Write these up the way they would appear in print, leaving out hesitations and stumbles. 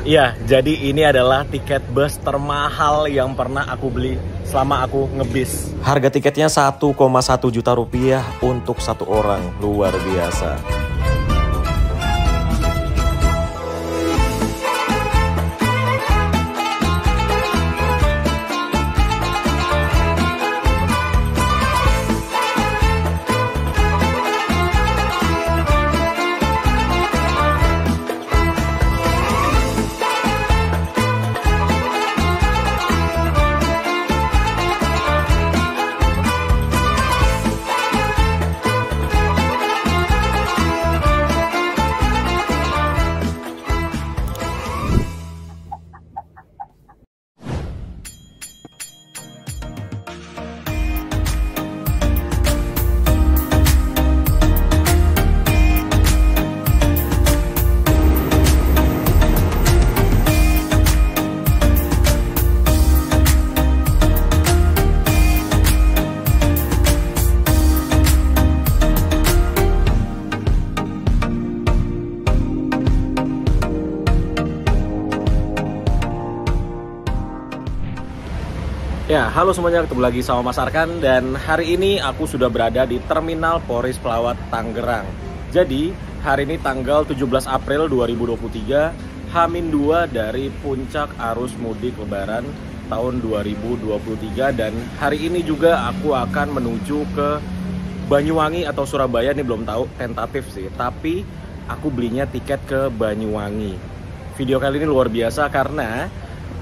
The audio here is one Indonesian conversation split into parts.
Iya, jadi ini adalah tiket bus termahal yang pernah aku beli selama aku ngebis. Harga tiketnya 1,1 juta rupiah untuk satu orang, luar biasa. Ya, halo semuanya, ketemu lagi sama Mas Arkan. Dan hari ini aku sudah berada di Terminal Polres Pelawat, Tangerang. Jadi, hari ini tanggal 17 April 2023, H-2 dari puncak arus mudik Lebaran tahun 2023. Dan hari ini juga aku akan menuju ke Banyuwangi atau Surabaya, ini belum tahu, tentatif sih. Tapi aku belinya tiket ke Banyuwangi. Video kali ini luar biasa karena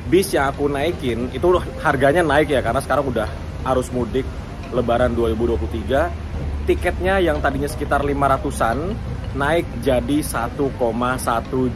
bis yang aku naikin itu harganya naik ya, karena sekarang udah arus mudik Lebaran 2023. Tiketnya yang tadinya sekitar 500-an naik jadi 1,1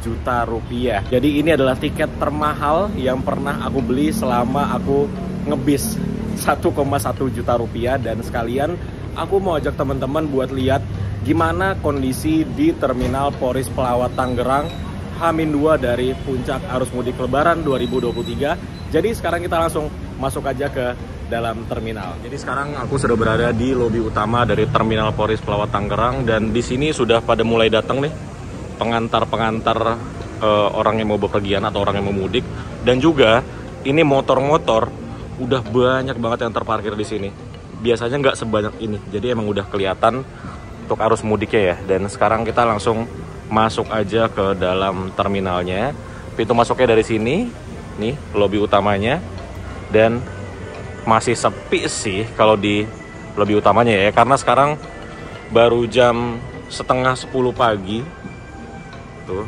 juta rupiah. Jadi ini adalah tiket termahal yang pernah aku beli selama aku ngebis, 1,1 juta rupiah. Dan sekalian aku mau ajak teman-teman buat lihat gimana kondisi di Terminal Polres Pelawat Tangerang H-2 dari puncak arus mudik Lebaran 2023. Jadi sekarang kita langsung masuk aja ke dalam terminal. Jadi sekarang aku sudah berada di lobi utama dari Terminal Polres Pelawat Tangerang, dan di sini sudah pada mulai datang nih pengantar-pengantar orang yang mau bepergian atau orang yang mau mudik. Dan juga ini motor-motor udah banyak banget yang terparkir di sini. Biasanya nggak sebanyak ini. Jadi emang udah kelihatan untuk arus mudiknya ya. Dan sekarang kita langsung masuk aja ke dalam terminalnya. Pintu masuknya dari sini, nih lobi utamanya. Dan masih sepi sih kalau di lobi utamanya ya, karena sekarang baru jam setengah 10 pagi. Tuh,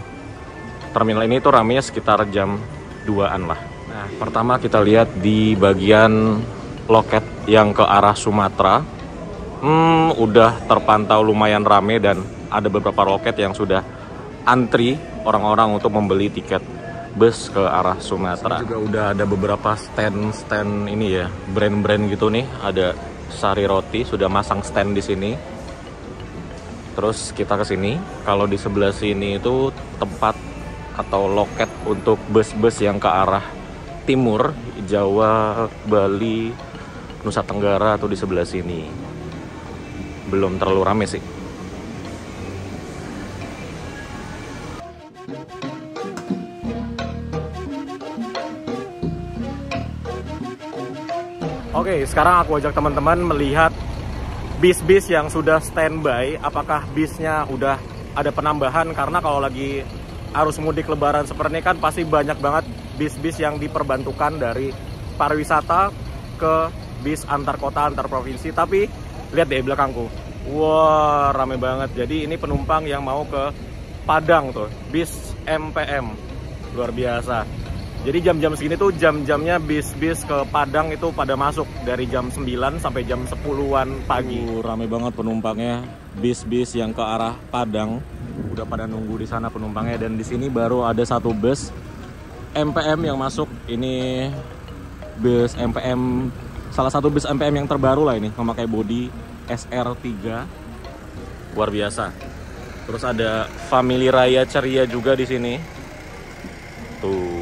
terminal ini tuh ramenya sekitar jam 2-an lah. Nah, pertama kita lihat di bagian loket yang ke arah Sumatera. Udah terpantau lumayan rame dan ada beberapa loket yang sudah antri orang-orang untuk membeli tiket bus ke arah Sumatera. Juga udah ada beberapa stand ini ya, brand-brand gitu nih. Ada Sari Roti sudah masang stand di sini. Terus kita ke sini. Kalau di sebelah sini itu tempat atau loket untuk bus-bus yang ke arah timur, Jawa, Bali, Nusa Tenggara tuh di sebelah sini. Belum terlalu rame sih. Oke, sekarang aku ajak teman-teman melihat bis-bis yang sudah standby. Apakah bisnya udah ada penambahan? Karena kalau lagi arus mudik Lebaran seperti ini kan pasti banyak banget bis-bis yang diperbantukan dari pariwisata ke bis antar kota, antar provinsi. Tapi lihat deh belakangku, wah rame banget. Jadi ini penumpang yang mau ke Padang tuh, bis MPM, luar biasa. Jadi jam-jam segini tuh jam-jamnya bis-bis ke Padang itu pada masuk dari jam 9 sampai jam 10-an pagi. Rame banget penumpangnya, bis-bis yang ke arah Padang udah pada nunggu di sana penumpangnya. Dan di sini baru ada satu bus MPM yang masuk. Ini bus MPM, salah satu bus MPM yang terbaru lah ini, memakai bodi SR3, luar biasa. Terus ada Family Raya Ceria juga di sini. Tuh.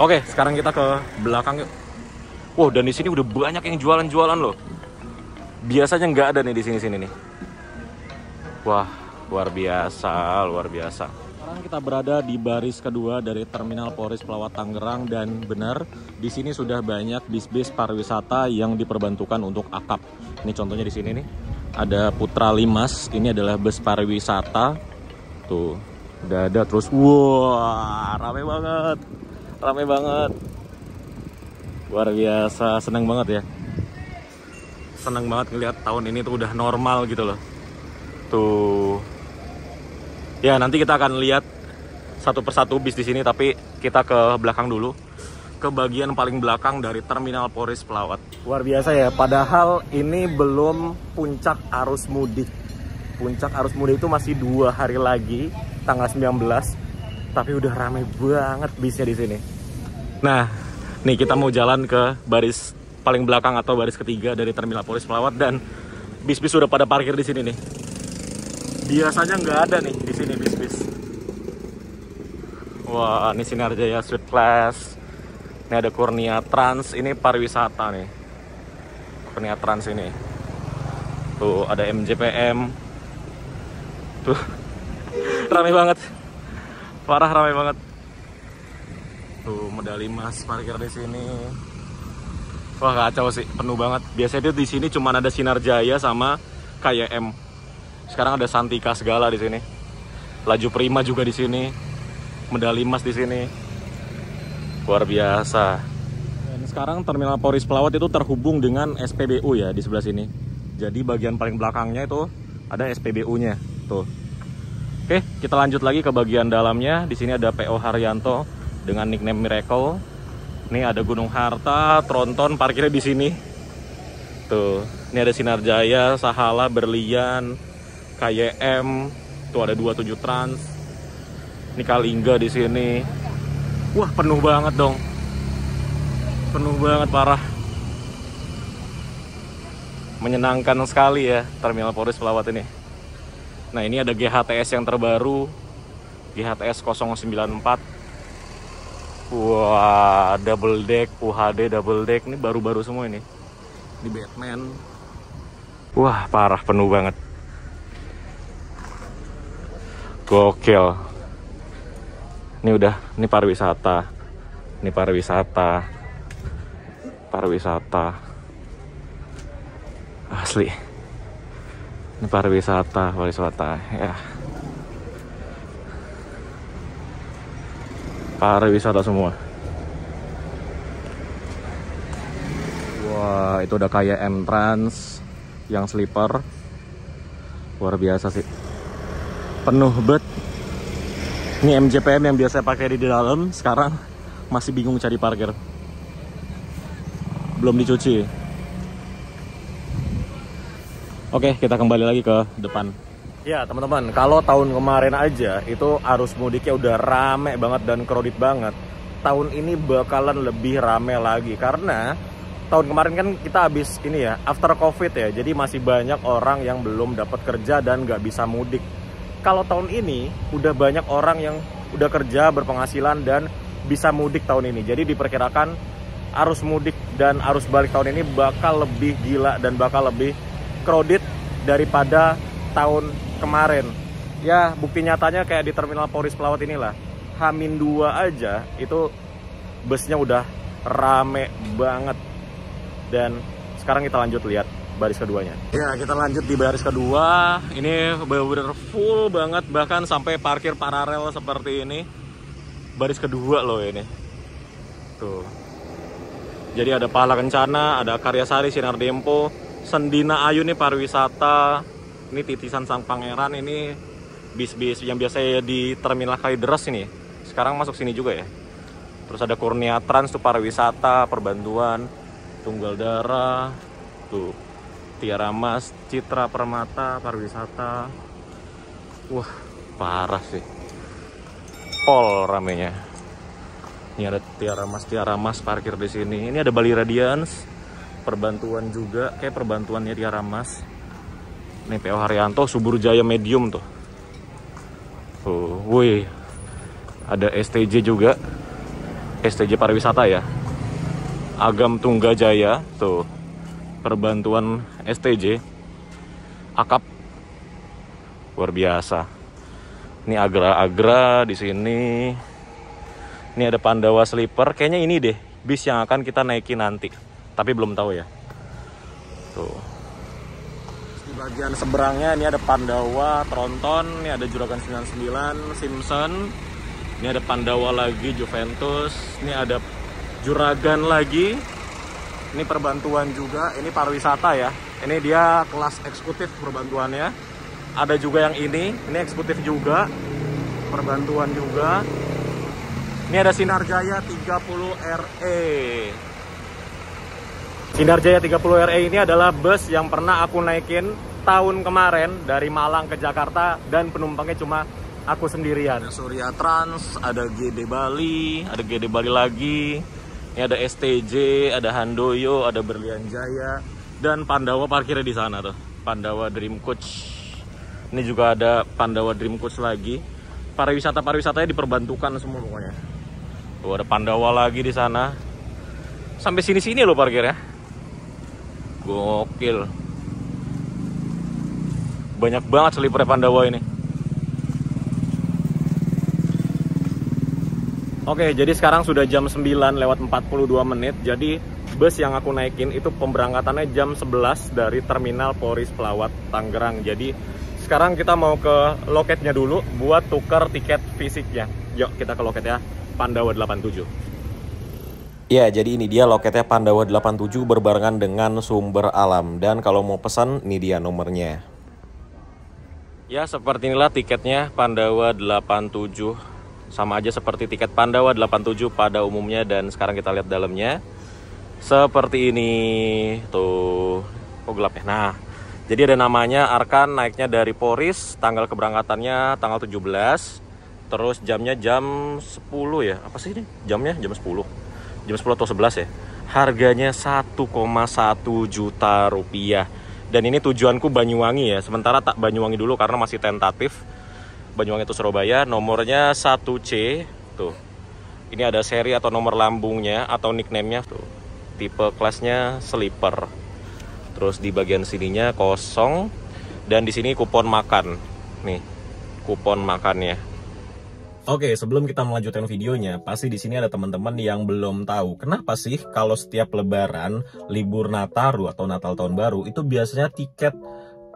Oke, sekarang kita ke belakang yuk. Wow, dan di sini udah banyak yang jualan-jualan loh. Biasanya nggak ada nih di sini-sini nih. Wah, luar biasa, luar biasa. Sekarang Sekarang kita berada di baris kedua dari Terminal Polres Pelawat Tangerang, dan benar di sini sudah banyak bis-bis pariwisata yang diperbantukan untuk akap. Ini contohnya di sini nih, ada Putra Limas. Ini adalah bus pariwisata. Tuh, udah ada terus. Wah, rame banget. Rame banget. Luar biasa, seneng banget ya. Seneng banget ngeliat tahun ini tuh udah normal gitu loh. Tuh. Ya, nanti kita akan lihat satu persatu bis di sini, tapi kita ke belakang dulu. Ke bagian paling belakang dari Terminal Polres Pelawat. Luar biasa ya, padahal ini belum puncak arus mudik. Puncak arus mudik itu masih 2 hari lagi, tanggal 19. Tapi udah rame banget bisnya di sini. Nah, nih kita mau jalan ke baris paling belakang atau baris ketiga dari Terminal Polres Pelawat, dan bis-bis sudah pada parkir di sini nih. Biasanya nggak ada nih di sini bis-bis. Wah, ini Sinar Jaya Suite Class. Ini ada Kurnia Trans, ini pariwisata nih. Kurnia Trans ini. Tuh ada MJPM. Tuh. Rame banget. Parah rame banget. Tuh Medali Mas parkir di sini. Wah, kacau sih, penuh banget. Biasanya di sini cuma ada Sinar Jaya sama KYM. Sekarang ada Santika segala di sini. Laju Prima juga di sini. Medali Emas di sini. Luar biasa. Dan sekarang Terminal Polres Pelawat itu terhubung dengan SPBU ya di sebelah sini. Jadi bagian paling belakangnya itu ada SPBU-nya. Tuh. Oke, kita lanjut lagi ke bagian dalamnya. Di sini ada PO Haryanto dengan nickname Miracle. Ini ada Gunung Harta, Tronton parkirnya di sini. Tuh, ini ada Sinar Jaya, Sahala, Berlian, KYM, tuh ada 27 Trans. Ini Kalingga di sini. Wah, penuh banget dong. Penuh banget, parah. Menyenangkan sekali ya Terminal Polres Pelawat ini. Nah, ini ada GHTS yang terbaru, GHTS 094. Wah, double deck, UHD double deck. Ini baru-baru semua ini. Ini Batman. Wah, parah, penuh banget. Gokil. Ini udah, ini pariwisata. Ini pariwisata. Pariwisata. Asli. Ini pariwisata, pariwisata. Ya. Pariwisata semua. Wah, itu udah kayak M Trans yang sleeper. Luar biasa sih. Penuh bet. Ini MJPM yang biasa pakai di dalam, sekarang masih bingung cari parkir. Belum dicuci. Oke, kita kembali lagi ke depan. Ya teman-teman, kalau tahun kemarin aja itu arus mudiknya udah rame banget dan crowded banget. Tahun ini bakalan lebih rame lagi karena tahun kemarin kan kita habis ini ya, after covid ya. Jadi masih banyak orang yang belum dapat kerja dan nggak bisa mudik. Kalau tahun ini udah banyak orang yang udah kerja, berpenghasilan dan bisa mudik tahun ini. Jadi diperkirakan arus mudik dan arus balik tahun ini bakal lebih gila dan bakal lebih crowded daripada tahun kemarin. Ya, bukti nyatanya kayak di Terminal Polres Pelawat inilah. H-2 aja itu busnya udah rame banget. Dan sekarang kita lanjut lihat baris keduanya. Ya, kita lanjut di baris kedua. Ini bener-bener full banget, bahkan sampai parkir paralel seperti ini. Baris kedua loh ini. Tuh. Jadi ada Pahala Kencana, ada Karyasari, Sinar Dempo, Sendina Ayu nih pariwisata. Ini Titisan Sang Pangeran, ini bis-bis yang biasanya di Terminal Kalideres ini. Sekarang masuk sini juga ya. Terus ada Kurnia Trans tuh pariwisata, perbantuan, Tunggal Darah, tuh Tiara Mas, Citra Permata, pariwisata. Wah, parah sih. Pol ramenya. Ini ada Tiara Mas parkir di sini. Ini ada Bali Radiance, perbantuan juga, kayak perbantuannya Tiara Mas. Ini PO Haryanto, Subur Jaya Medium tuh. Wih. Ada STJ juga. STJ pariwisata ya. Agam Tunggajaya tuh. Perbantuan STJ. Akap. Luar biasa. Ini Agra-Agra di sini. Ini ada Pandawa Sleeper. Kayaknya ini deh bis yang akan kita naiki nanti. Tapi belum tahu ya. Tuh. Di bagian seberangnya ini ada Pandawa, Tronton. Ini ada Juragan 99, Simpson. Ini ada Pandawa lagi, Juventus. Ini ada Juragan lagi. Ini perbantuan juga. Ini pariwisata ya. Ini dia kelas eksekutif perbantuannya. Ada juga yang ini eksekutif juga. Perbantuan juga. Ini ada Sinar Jaya 30 RE. Sinar Jaya 30 RE ini adalah bus yang pernah aku naikin tahun kemarin dari Malang ke Jakarta dan penumpangnya cuma aku sendirian. Ada Surya Trans, ada GD Bali, ada GD Bali lagi. Ini ada STJ, ada Handoyo, ada Berlian Jaya, dan Pandawa parkirnya di sana tuh. Pandawa Dream Coach. Ini juga ada Pandawa Dream Coach lagi. Pariwisatanya diperbantukan semua pokoknya. Tuh ada Pandawa lagi di sana. Sampai sini-sini loh parkirnya. Gokil. Banyak banget sleeper Pandawa ini. Oke, jadi sekarang sudah jam 9:42. Jadi bus yang aku naikin itu pemberangkatannya jam 11 dari Terminal Polris Pelawat Tangerang. Jadi sekarang kita mau ke loketnya dulu buat tuker tiket fisiknya. Yuk kita ke loket ya, Pandawa 87. Ya, jadi ini dia loketnya Pandawa 87 berbarengan dengan Sumber Alam. Dan kalau mau pesan, ini dia nomornya. Ya, seperti inilah tiketnya Pandawa 87. Sama aja seperti tiket Pandawa 87 pada umumnya. Dan sekarang kita lihat dalamnya. Seperti ini. Tuh. Kok gelap ya? Nah, jadi ada namanya Arkan, naiknya dari Polris. Tanggal keberangkatannya tanggal 17. Terus jamnya jam 10 ya. Apa sih ini? Jamnya jam 10. Jam 10 atau 11 ya. Harganya 1,1 juta rupiah. Dan ini tujuanku Banyuwangi ya. Sementara tak Banyuwangi dulu karena masih tentatif. Banyuwangi itu Surabaya, nomornya 1C. Tuh. Ini ada seri atau nomor lambungnya atau nickname-nya tuh. Tipe kelasnya sleeper. Terus di bagian sininya kosong dan di sini kupon makan. Nih, kupon makannya. Oke, sebelum kita melanjutkan videonya, pasti di sini ada teman-teman yang belum tahu kenapa sih kalau setiap Lebaran, libur Nataru atau Natal Tahun Baru itu biasanya tiket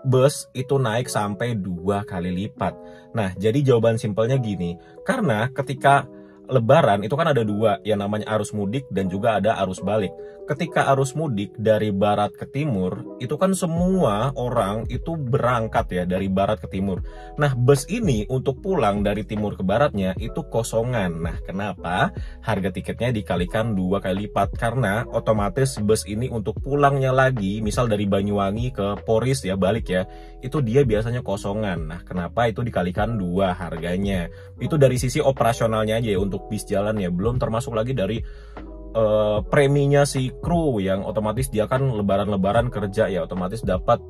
bus itu naik sampai 2 kali lipat. Nah, jadi jawaban simpelnya gini. Karena ketika Lebaran itu kan ada dua, yang namanya arus mudik dan juga ada arus balik. Ketika arus mudik dari barat ke timur, itu kan semua orang itu berangkat ya dari barat ke timur. Nah, bus ini untuk pulang dari timur ke baratnya itu kosongan. Nah, kenapa? Harga tiketnya dikalikan 2 kali lipat. Karena otomatis bus ini untuk pulangnya lagi, misal dari Banyuwangi ke Polris ya, balik ya, itu dia biasanya kosongan. Nah, kenapa itu dikalikan 2 harganya? Itu dari sisi operasionalnya aja ya, untuk bis jalan ya, belum termasuk lagi dari preminya si kru yang otomatis dia kan lebaran-lebaran kerja ya, otomatis dapat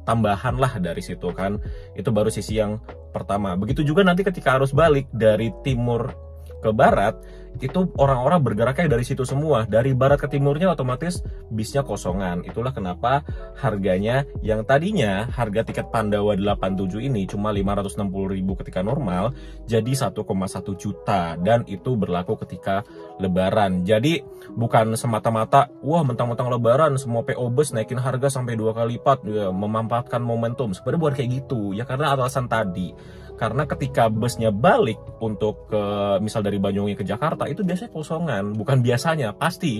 tambahan lah dari situ kan. Itu baru sisi yang pertama. Begitu juga nanti ketika arus balik dari timur ke barat, itu orang-orang bergeraknya dari situ semua. Dari barat ke timurnya otomatis bisnya kosongan. Itulah kenapa harganya yang tadinya harga tiket Pandawa 87 ini cuma 560.000 ketika normal, jadi 1,1 juta. Dan itu berlaku ketika Lebaran. Jadi bukan semata-mata wah mentang-mentang Lebaran semua PO bus naikin harga sampai 2 kali lipat ya, memanfaatkan momentum. Sebenarnya bukan kayak gitu ya, karena alasan tadi. Karena ketika busnya balik untuk ke misal dari Banyuwangi ke Jakarta itu biasanya kosongan, bukan biasanya, pasti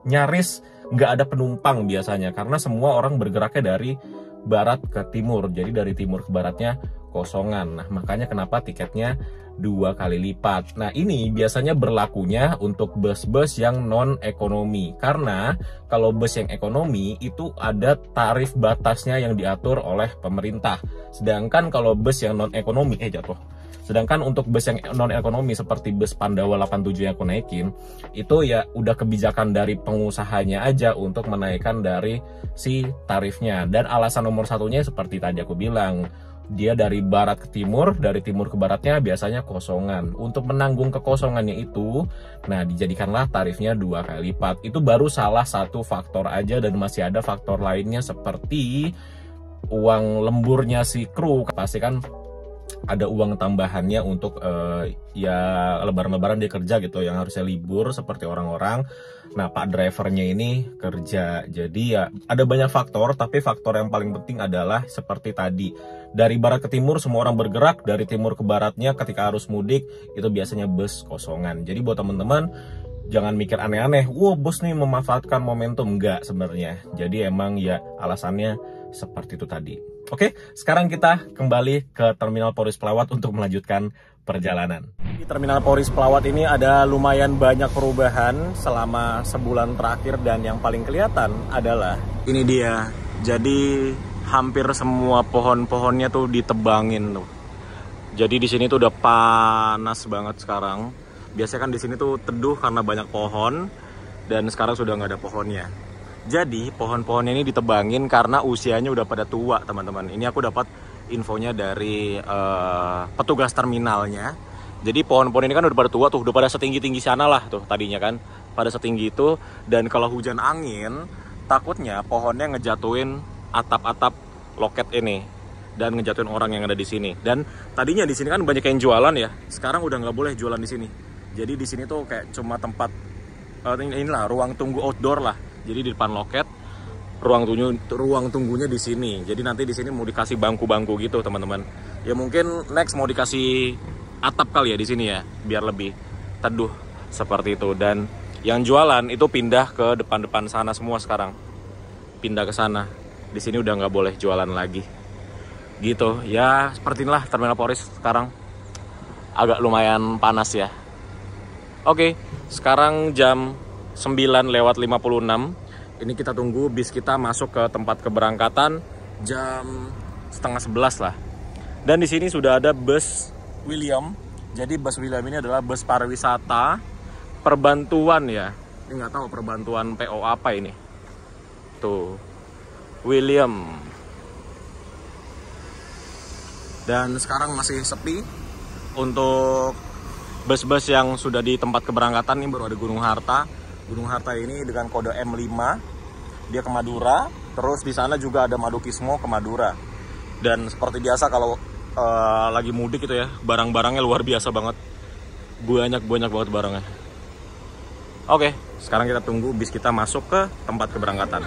nyaris nggak ada penumpang biasanya karena semua orang bergeraknya dari barat ke timur, jadi dari timur ke baratnya kosongan. Nah, makanya kenapa tiketnya 2 kali lipat. Nah, ini biasanya berlakunya untuk bus-bus yang non-ekonomi. Karena kalau bus yang ekonomi itu ada tarif batasnya yang diatur oleh pemerintah. Sedangkan kalau bus yang non-ekonomi, Sedangkan untuk bus yang non-ekonomi seperti bus Pandawa 87 yang aku naikin, itu ya udah kebijakan dari pengusahanya aja untuk menaikkan dari si tarifnya. Dan alasan nomor satunya seperti tadi aku bilang, dia dari barat ke timur, dari timur ke baratnya biasanya kosongan. Untuk menanggung kekosongannya itu, nah dijadikanlah tarifnya 2 kali lipat. Itu baru salah satu faktor aja, dan masih ada faktor lainnya seperti uang lemburnya si kru. Pasti kan ada uang tambahannya untuk ya lebaran-lebaran dia kerja gitu, yang harusnya libur seperti orang-orang. Nah, Pak drivernya ini kerja. Jadi ya ada banyak faktor, tapi faktor yang paling penting adalah seperti tadi. Dari barat ke timur semua orang bergerak, dari timur ke baratnya ketika arus mudik itu biasanya bus kosongan. Jadi buat teman-teman jangan mikir aneh-aneh, wah bos nih memanfaatkan momentum. Enggak sebenarnya. Jadi emang ya alasannya seperti itu tadi. Oke, sekarang kita kembali ke Terminal Polres Pelawat untuk melanjutkan perjalanan. Di Terminal Polres Pelawat ini ada lumayan banyak perubahan selama sebulan terakhir, dan yang paling kelihatan adalah ini dia. Jadi hampir semua pohon-pohonnya tuh ditebangin tuh. Jadi di sini tuh udah panas banget sekarang. Biasanya kan di sini tuh teduh karena banyak pohon, dan sekarang sudah nggak ada pohonnya. Jadi pohon-pohonnya ini ditebangin karena usianya udah pada tua, teman-teman. Ini aku dapat infonya dari petugas terminalnya. Jadi pohon-pohon ini kan udah pada tua tuh, udah pada setinggi-tinggi sana lah tuh tadinya kan, pada setinggi itu. Dan kalau hujan angin, takutnya pohonnya ngejatuhin atap-atap loket ini dan ngejatuhin orang yang ada di sini. Dan tadinya di sini kan banyak yang jualan ya, sekarang udah nggak boleh jualan di sini. Jadi di sini tuh kayak cuma tempat inilah ruang tunggu outdoor lah. Jadi di depan loket, ruang tunggunya di sini. Jadi nanti di sini mau dikasih bangku-bangku gitu, teman-teman. Ya mungkin next mau dikasih atap kali ya di sini ya, biar lebih teduh seperti itu. Dan yang jualan itu pindah ke depan-depan sana semua sekarang. Pindah ke sana. Di sini udah nggak boleh jualan lagi. Gitu. Ya seperti inilah Terminal Polres sekarang. Agak lumayan panas ya. Oke, sekarang jam 9:56. Ini kita tunggu bis kita masuk ke tempat keberangkatan jam 10:30 lah. Dan di sini sudah ada bus William. Jadi bus William ini adalah bus pariwisata perbantuan ya. Ini nggak tahu perbantuan PO apa ini. Tuh, William. Dan sekarang masih sepi. Untuk bus-bus yang sudah di tempat keberangkatan ini baru ada Gunung Harta. Gunung Harta ini dengan kode M5, dia ke Madura. Terus di sana juga ada Madukismo ke Madura. Dan seperti biasa kalau lagi mudik gitu ya, barang-barangnya luar biasa banget. Banyak banget barangnya. Oke, sekarang kita tunggu bis kita masuk ke tempat keberangkatan.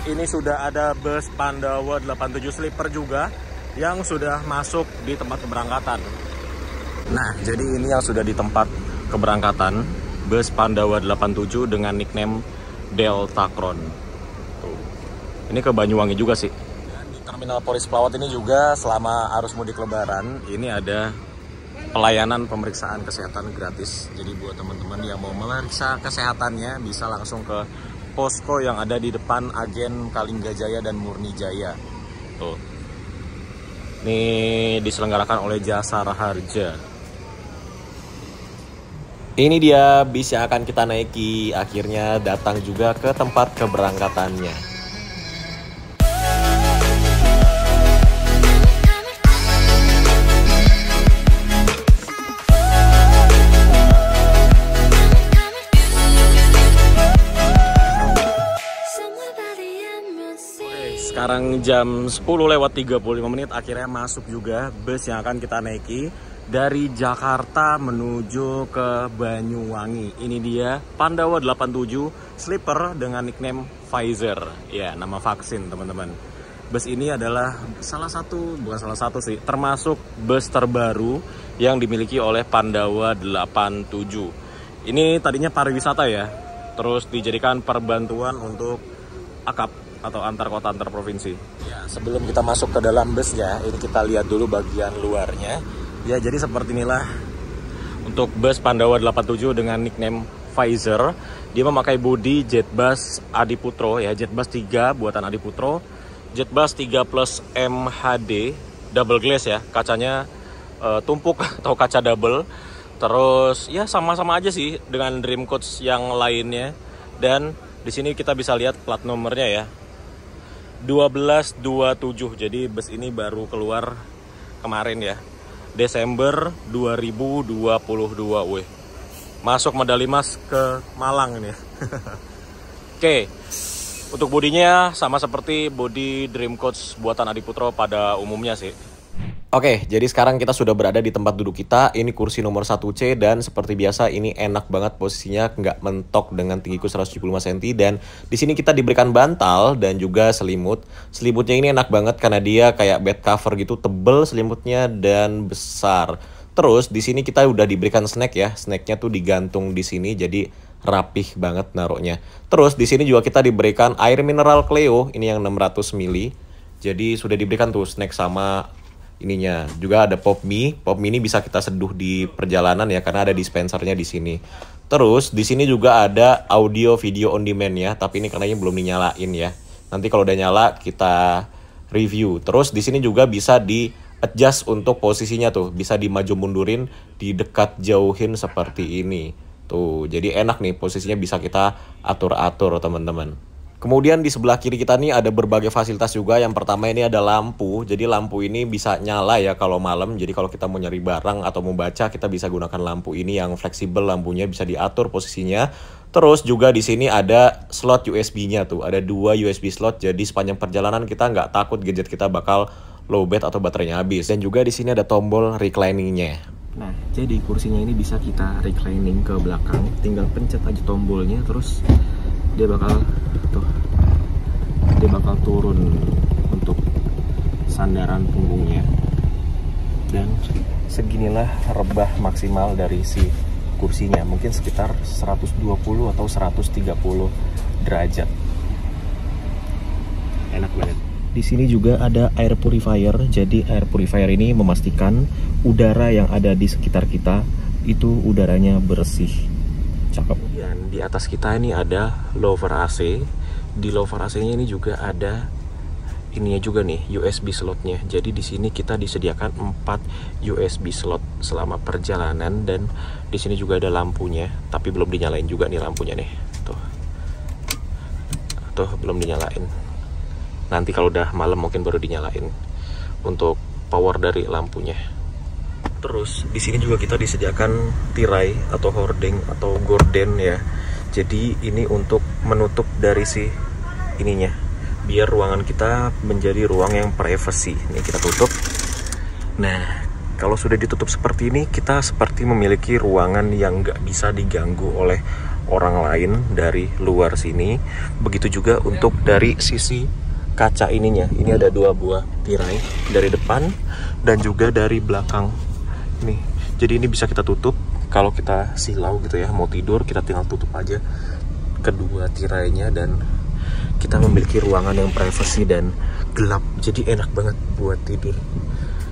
Ini sudah ada bus Pandawa 87 sleeper juga yang sudah masuk di tempat keberangkatan. Nah, jadi ini yang sudah di tempat keberangkatan, bus Pandawa 87 dengan nickname Delta Crown. Tuh. Ini ke Banyuwangi juga sih. Dan di Terminal Polres Pelawat ini juga selama arus mudik lebaran, ini ada pelayanan pemeriksaan kesehatan gratis. Jadi buat teman-teman yang mau memeriksa kesehatannya bisa langsung ke posko yang ada di depan Agen Kalinggajaya dan Murnijaya. Tuh. Ini diselenggarakan oleh Jasara Harja. Ini dia bis yang akan kita naiki. Akhirnya datang juga ke tempat keberangkatannya. Sekarang jam 10:35 akhirnya masuk juga bus yang akan kita naiki dari Jakarta menuju ke Banyuwangi. Ini dia Pandawa 87 sleeper dengan nickname Pfizer. Ya, nama vaksin teman-teman. Bus ini adalah bukan salah satu sih, termasuk bus terbaru yang dimiliki oleh Pandawa 87. Ini tadinya pariwisata ya, terus dijadikan perbantuan untuk akap atau antar kota antar provinsi. Ya, sebelum kita masuk ke dalam busnya, ini kita lihat dulu bagian luarnya. Ya, jadi seperti inilah untuk untuk bus Pandawa 87 dengan nickname Pfizer. Dia memakai bodi Jetbus Adiputro ya, Jetbus 3 buatan Adiputro. Jetbus 3 Plus MHD, double glass ya, kacanya tumpuk atau kaca double. Terus ya sama-sama aja sih dengan Dream Coach yang lainnya. Dan di sini kita bisa lihat plat nomornya ya, 1227. Jadi bus ini baru keluar kemarin ya, Desember 2022. Wih, masuk medali emas ke Malang ini. Oke, untuk bodinya sama seperti bodi Dream Coach buatan Adiputro pada umumnya sih. Oke, jadi sekarang kita sudah berada di tempat duduk kita. Ini kursi nomor 1C dan seperti biasa ini enak banget posisinya, nggak mentok dengan tinggiku 175 cm. Dan di sini kita diberikan bantal dan juga selimut. Selimutnya ini enak banget karena dia kayak bed cover gitu, tebel selimutnya dan besar. Terus di sini kita udah diberikan snack ya. Snacknya tuh digantung di sini jadi rapih banget naruhnya. Terus di sini juga kita diberikan air mineral Cleo, ini yang 600 ml. Jadi sudah diberikan tuh snack sama ininya. Juga ada pop mie. Pop mie ini bisa kita seduh di perjalanan ya karena ada dispensernya di sini. Terus di sini juga ada audio video on demand ya, tapi ini karena belum dinyalain ya. Nanti kalau udah nyala kita review. Terus di sini juga bisa di adjust untuk posisinya tuh, bisa dimaju mundurin, di dekat jauhin seperti ini. Tuh, jadi enak nih posisinya, bisa kita atur-atur teman-teman. Kemudian di sebelah kiri kita nih ada berbagai fasilitas juga. Yang pertama ini ada lampu. Jadi lampu ini bisa nyala ya kalau malam. Jadi kalau kita mau nyari barang atau mau baca, kita bisa gunakan lampu ini yang fleksibel, lampunya bisa diatur posisinya. Terus juga di sini ada slot USB-nya tuh. Ada 2 USB slot. Jadi sepanjang perjalanan kita nggak takut gadget kita bakal lowbat atau baterainya habis. Dan juga di sini ada tombol reclining-nya. Nah, jadi kursinya ini bisa kita reclining ke belakang. Tinggal pencet aja tombolnya, terus dia bakal turun untuk sandaran punggungnya. Dan seginilah rebah maksimal dari si kursinya, mungkin sekitar 120 atau 130 derajat. Enak banget. Di sini juga ada air purifier. Jadi air purifier ini memastikan udara yang ada di sekitar kita itu udaranya bersih. Cakep. Dan di atas kita ini ada lower AC. Di lower AC-nya ini juga ada ininya juga nih, USB slotnya. Jadi di sini kita disediakan 4 USB slot selama perjalanan. Dan di sini juga ada lampunya, tapi belum dinyalain juga nih lampunya nih. Tuh belum dinyalain. Nanti kalau udah malam mungkin baru dinyalain untuk power dari lampunya. Terus di sini juga kita disediakan tirai atau hording atau gorden ya. Jadi ini untuk menutup dari si ininya, biar ruangan kita menjadi ruang yang privacy. Ini kita tutup. Nah, kalau sudah ditutup seperti ini, kita seperti memiliki ruangan yang nggak bisa diganggu oleh orang lain dari luar sini. Begitu juga untuk dari sisi kaca ininya. Ini ada 2 buah tirai dari depan dan juga dari belakang nih. Jadi ini bisa kita tutup kalau kita silau gitu ya, mau tidur kita tinggal tutup aja kedua tirainya dan kita memiliki ruangan yang privacy dan gelap. Jadi enak banget buat tidur.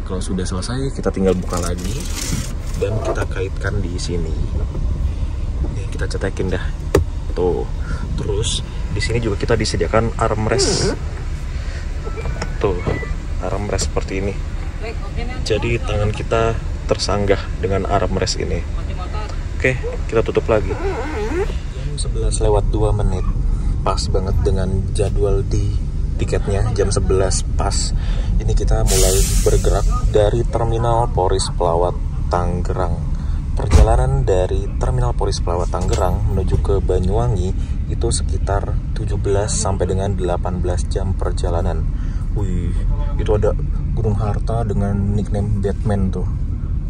Kalau sudah selesai kita tinggal buka lagi dan kita kaitkan di sini. Nih, kita cetekin dah. Tuh. Terus di sini juga kita disediakan armrest. Tuh, armrest seperti ini. Jadi tangan kita tersanggah dengan armrest ini. Oke, kita tutup lagi. Jam 11:02. Pas banget dengan jadwal di tiketnya, jam 11 pas. Ini kita mulai bergerak dari Terminal Poris Pelawat Tangerang. Perjalanan dari Terminal Poris Pelawat Tangerang menuju ke Banyuwangi itu sekitar 17 sampai dengan 18 jam perjalanan. Wih, itu ada Gunung Harta dengan nickname Batman tuh.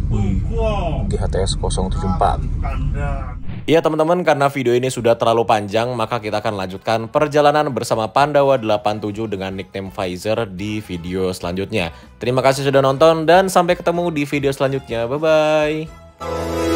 Wih, GHTS 074. Iya teman-teman, karena video ini sudah terlalu panjang, maka kita akan lanjutkan perjalanan bersama Pandawa 87 dengan nickname Pfizer di video selanjutnya. Terima kasih sudah nonton dan sampai ketemu di video selanjutnya. Bye-bye.